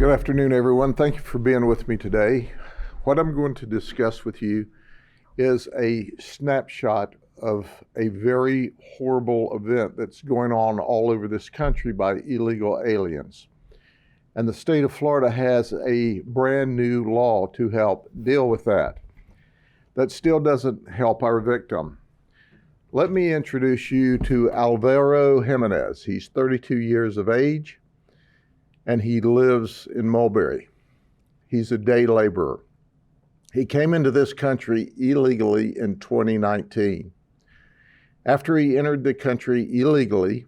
Good afternoon, everyone. Thank you for being with me today. What I'm going to discuss with you is a snapshot of a very horrible event that's going on all over this country by illegal aliens. And the state of Florida has a brand new law to help deal with that. That still doesn't help our victim. Let me introduce you to Alvaro Jimenez. He's 32 years of age, and he lives in Mulberry. He's a day laborer. He came into this country illegally in 2019. After he entered the country illegally,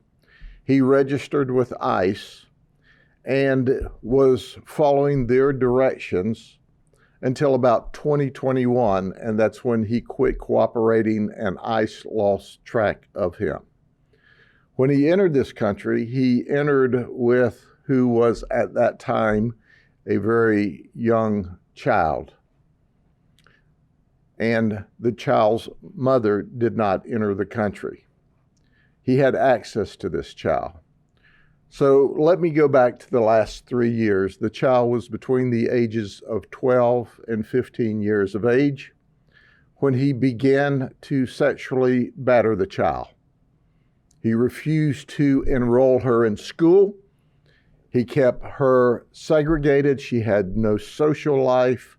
he registered with ICE and was following their directions until about 2021, and that's when he quit cooperating and ICE lost track of him. When he entered this country, he entered with who was at that time a very young child. And the child's mother did not enter the country. He had access to this child. So let me go back to the last 3 years. The child was between the ages of 12 and 15 years of age when he began to sexually batter the child. He refused to enroll her in school. He kept her segregated. She had no social life.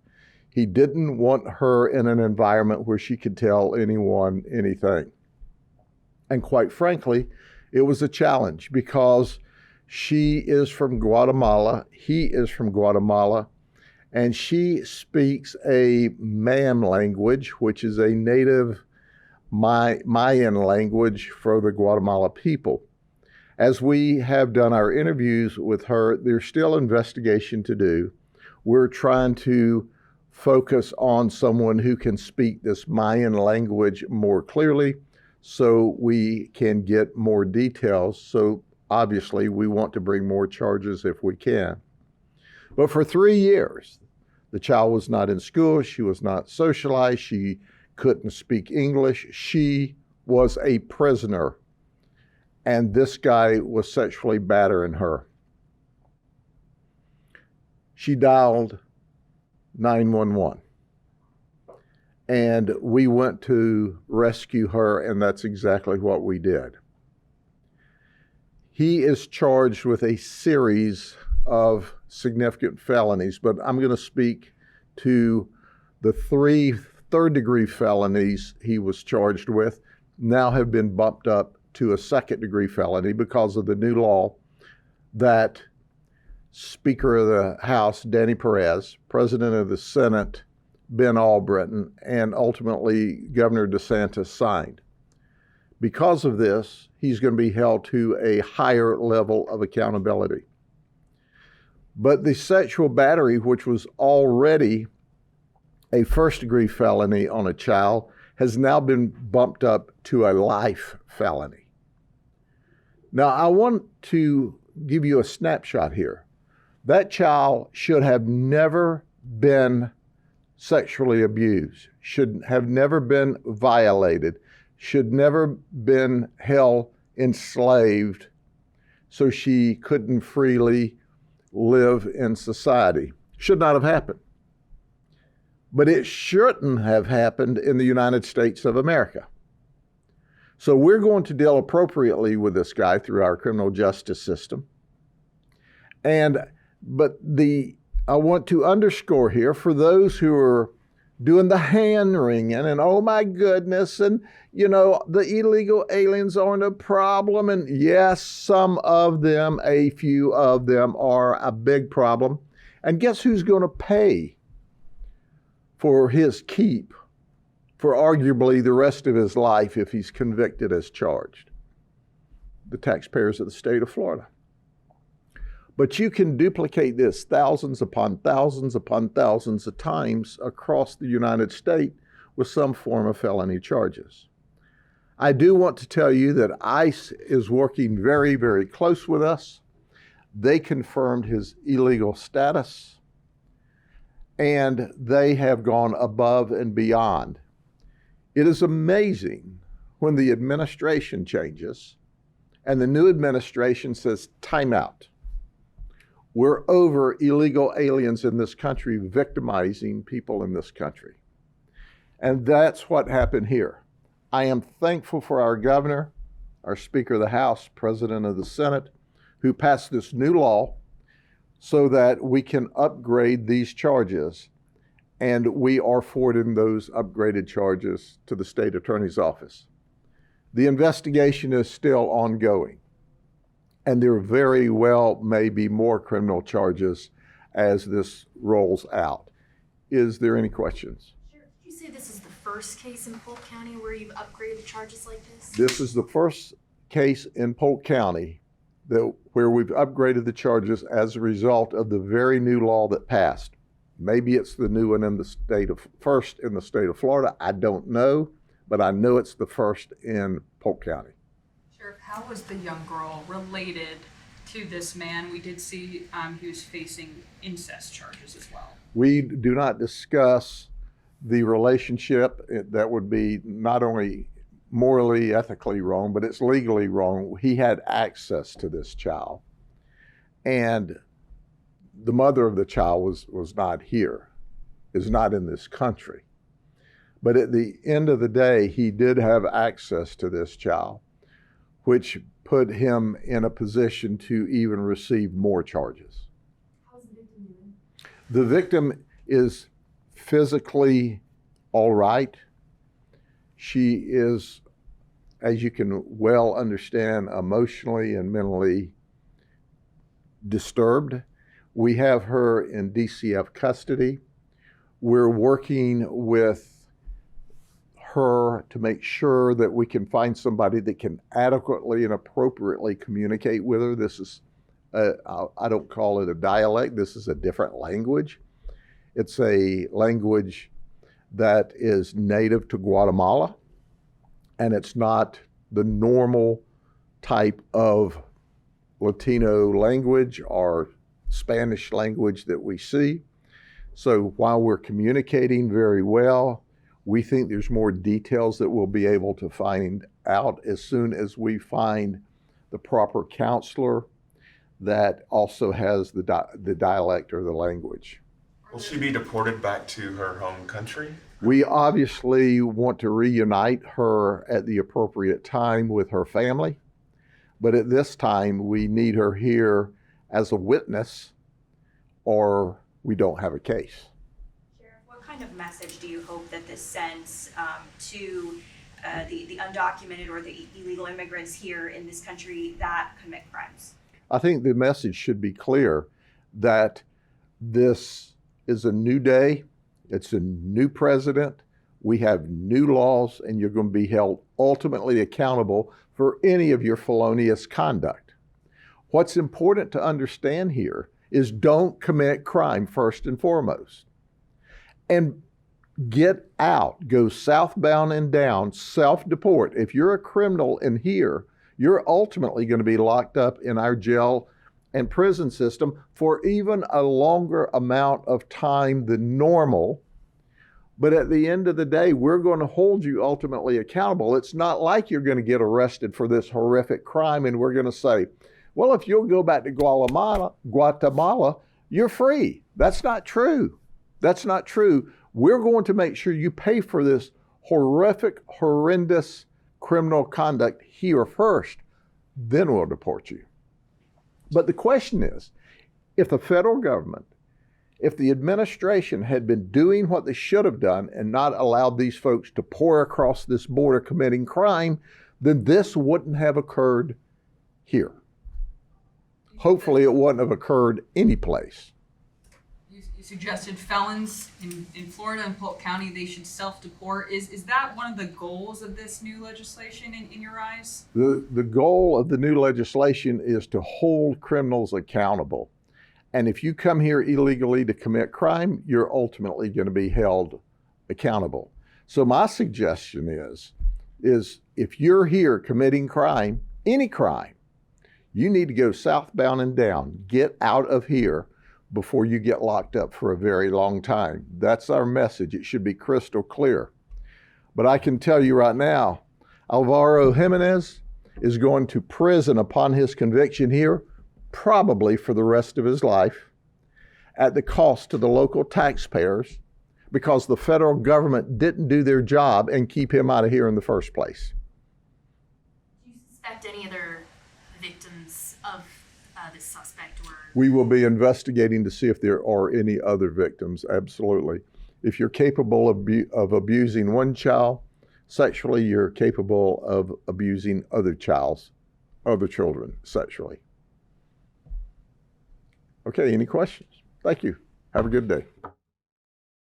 He didn't want her in an environment where she could tell anyone anything. And quite frankly, it was a challenge because she is from Guatemala, he is from Guatemala, and she speaks a Mayan language, which is a native Mayan language for the Guatemala people. As we have done our interviews with her, there's still investigation to do. We're trying to focus on someone who can speak this Mayan language more clearly so we can get more details. So obviously we want to bring more charges if we can. But for 3 years, the child was not in school, she was not socialized, she couldn't speak English, she was a prisoner. And this guy was sexually battering her. She dialed 911. And we went to rescue her, and that's exactly what we did. He is charged with a series of significant felonies, but I'm going to speak to the 3 third-degree felonies he was charged with, now have been bumped up to a second-degree felony because of the new law that Speaker of the House, Danny Perez, President of the Senate, Ben Albritton, and ultimately Governor DeSantis signed. Because of this, he's going to be held to a higher level of accountability. But the sexual battery, which was already a first-degree felony on a child, has now been bumped up to a life felony. Now, I want to give you a snapshot here. That child should have never been sexually abused, should have never been violated, should never been held enslaved so she couldn't freely live in society. Should not have happened. But it shouldn't have happened in the United States of America. So we're going to deal appropriately with this guy through our criminal justice system. But I want to underscore here for those who are doing the hand wringing and oh my goodness, and the illegal aliens aren't a problem. And yes, some of them, a few of them are a big problem. And guess who's going to pay for his keep for arguably the rest of his life if he's convicted as charged? The taxpayers of the state of Florida. But you can duplicate this thousands upon thousands upon thousands of times across the United States with some form of felony charges. I do want to tell you that ICE is working very, very close with us. They confirmed his illegal status, and they have gone above and beyond. It is amazing when the administration changes and the new administration says, time out. We're over illegal aliens in this country victimizing people in this country. And that's what happened here. I am thankful for our governor, our Speaker of the House, President of the Senate, who passed this new law so that we can upgrade these charges. And we are forwarding those upgraded charges to the state attorney's office. The investigation is still ongoing, and there very well may be more criminal charges as this rolls out. Is there any questions? Sure. Did you say this is the first case in Polk County where you've upgraded charges like this? This is the first case in Polk County where we've upgraded the charges as a result of the very new law that passed. Maybe it's the new one in the first in the state of Florida. I don't know, but I know it's the first in Polk County. Sheriff, how was the young girl related to this man? We did see he was facing incest charges as well. We do not discuss the relationship. That would be not only morally, ethically wrong, but it's legally wrong. He had access to this child, and the mother of the child was not here, is not in this country. But at the end of the day, he did have access to this child, which put him in a position to even receive more charges. How's the victim doing? The victim is physically all right. She is, as you can well understand, emotionally and mentally disturbed. We have her in DCF custody. We're working with her to make sure that we can find somebody that can adequately and appropriately communicate with her. This is, I don't call it a dialect, this is a different language. It's a language that is native to Guatemala, and it's not the normal type of Latino language or Spanish language that we see. So while we're communicating very well, we think there's more details that we'll be able to find out as soon as we find the proper counselor that also has the dialect or the language. Will she be deported back to her home country? We obviously want to reunite her at the appropriate time with her family, but at this time we need her here as a witness or we don't have a case. Sheriff, what kind of message do you hope that this sends to the undocumented or the illegal immigrants here in this country that commit crimes? I think the message should be clear that this is a new day. It's a new president. We have new laws, and you're going to be held ultimately accountable for any of your felonious conduct. What's important to understand here is don't commit crime first and foremost. And get out, go southbound and down, self-deport. If you're a criminal in here, you're ultimately going to be locked up in our jail and prison system for even a longer amount of time than normal. But at the end of the day, we're going to hold you ultimately accountable. It's not like you're going to get arrested for this horrific crime and we're going to say, well, if you'll go back to Guatemala, you're free. That's not true. That's not true. We're going to make sure you pay for this horrific, horrendous criminal conduct here first, then we'll deport you. But the question is, if the federal government, if the administration had been doing what they should have done and not allowed these folks to pour across this border committing crime, then this wouldn't have occurred here. Hopefully it wouldn't have occurred anyplace. You suggested felons in Florida and Polk County, they should self-deport. Is that one of the goals of this new legislation in your eyes? The goal of the new legislation is to hold criminals accountable. And if you come here illegally to commit crime, you're ultimately going to be held accountable. So my suggestion is if you're here committing crime, any crime, you need to go southbound and down. Get out of here before you get locked up for a very long time. That's our message. It should be crystal clear. But I can tell you right now, Alvaro Jimenez is going to prison upon his conviction here probably for the rest of his life, at the cost to the local taxpayers, because the federal government didn't do their job and keep him out of here in the first place. Do you suspect any other victims of this suspect or? We will be investigating to see if there are any other victims, absolutely. If you're capable of abusing one child sexually, you're capable of abusing other children sexually. Okay, any questions? Thank you. Have a good day.